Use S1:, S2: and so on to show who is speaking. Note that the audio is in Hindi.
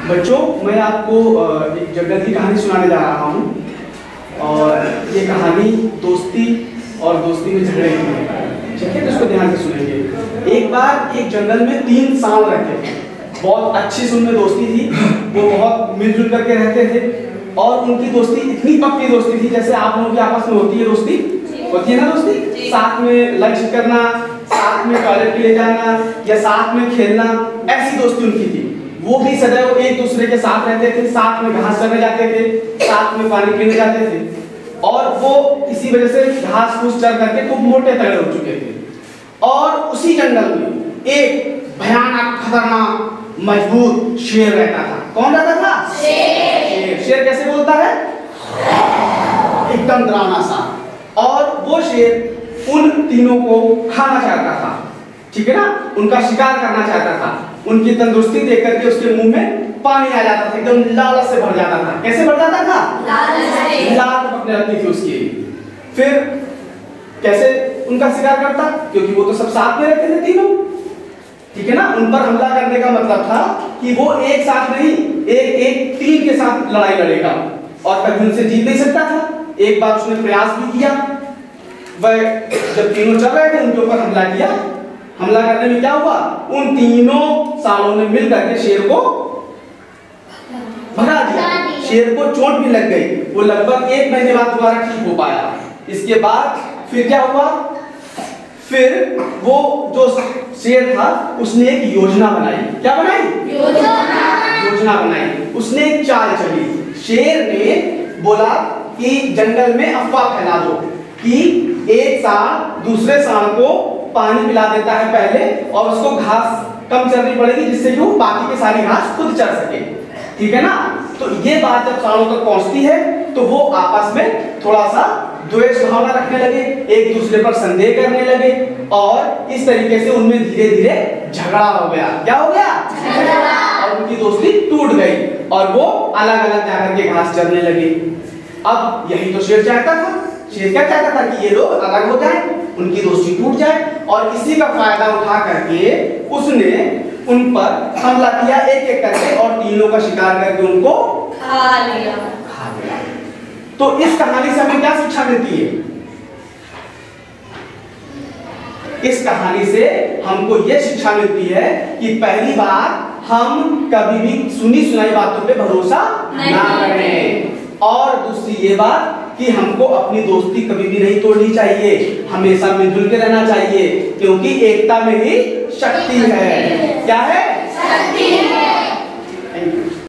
S1: बच्चों, मैं आपको एक जंगल की कहानी सुनाने जा रहा हूँ और ये कहानी दोस्ती और दोस्ती में झगड़े की है। ठीक है, तो इसको ध्यान से सुनेंगे। एक बार एक जंगल में 3 सांड रहते थे। बहुत अच्छी उनमें दोस्ती थी, वो बहुत मिलजुल करके रहते थे और उनकी दोस्ती इतनी पक्की दोस्ती थी जैसे आप लोगों की आपस में होती है दोस्ती, होती है ना दोस्ती, साथ में लंच करना, साथ में टॉयलेट के लिए जाना या साथ में खेलना, ऐसी दोस्ती उनकी थी। वो भी सदैव एक दूसरे के साथ रहते थे, साथ में घास चरने जाते थे, साथ में पानी पीने जाते थे और वो इसी वजह से घास फूस चर करके खूब मोटे तगड़े हो चुके थे। और उसी जंगल में एक भयानक खतरनाक मजबूत शेर रहता था। कौन रहता था? शेर। शेर कैसे बोलता है? एकदम डरावना सा। और वो शेर उन तीनों को खाना चाहता था, ठीक है ना, उनका शिकार करना चाहता था। उनकी तंदुरुस्ती देख करके उसके मुंह में पानी आ जाता था, एकदम लालच से भर जाता था। कैसे भर जाता था? लालच पकने लगती थी उसकी। फिर कैसे उनका शिकार करता? क्योंकि वो तो सब साथ में रहते थे तीनों, ठीक है ना। उन पर हमला करने का मतलब था कि वो एक साथ नहीं, एक टीम के साथ लड़ाई लड़ेगा और कभी उनसे जीत नहीं सकता था। एक बार उसने प्रयास भी किया, वह जब तीनों चल रहे थे उनके ऊपर हमला किया। हमला करने में क्या हुआ? उन तीनों सांडों ने मिलकर के शेर को भगा दिया। शेर को चोट भी लग गई, वो लगभग 1 महीने बाद दोबारा ठीक हो पाया। इसके बाद फिर क्या हुआ? फिर वो जो शेर था उसने एक योजना बनाई। क्या बनाई? योजना बनाई। उसने एक चाल चली। शेर ने बोला कि जंगल में अफवाह फैला दो कि एक सांड दूसरे सांड को पानी पिला देता है पहले और उसको घास कम चरनी पड़ेगी जिससे कि वो बाकी की सारी घास खुद चर सके, ठीक है ना। तो ये बात जब सांडों तक पहुंचती है तो वो आपस में थोड़ा सा द्वेष भावना रखने लगे, एक दूसरे पर संदेह करने लगे और इस तरीके से उनमें धीरे धीरे झगड़ा हो गया। क्या हो गया? झगड़ा। और उनकी दोस्ती टूट गई और वो अलग अलग जाकर के घास चरने लगे। अब यही तो शेर चाहता था। शेर क्या चाहता था? कि ये लोग अलग हो जाएं, उनकी दोस्ती टूट जाए और इसी का फायदा उठा करके उसने उन पर हमला किया एक एक करके और तीनों का शिकार करके उनको खा लिया। तो इस कहानी से हमें क्या शिक्षा मिलती है? इस कहानी से हमको यह शिक्षा मिलती है कि पहली बार हम कभी भी सुनी सुनाई बातों पे भरोसा ना करें और दूसरी ये बात कि हमको अपनी दोस्ती कभी भी नहीं तोड़नी चाहिए, हमेशा मिलजुल के रहना चाहिए क्योंकि एकता में ही शक्ति है। क्या है?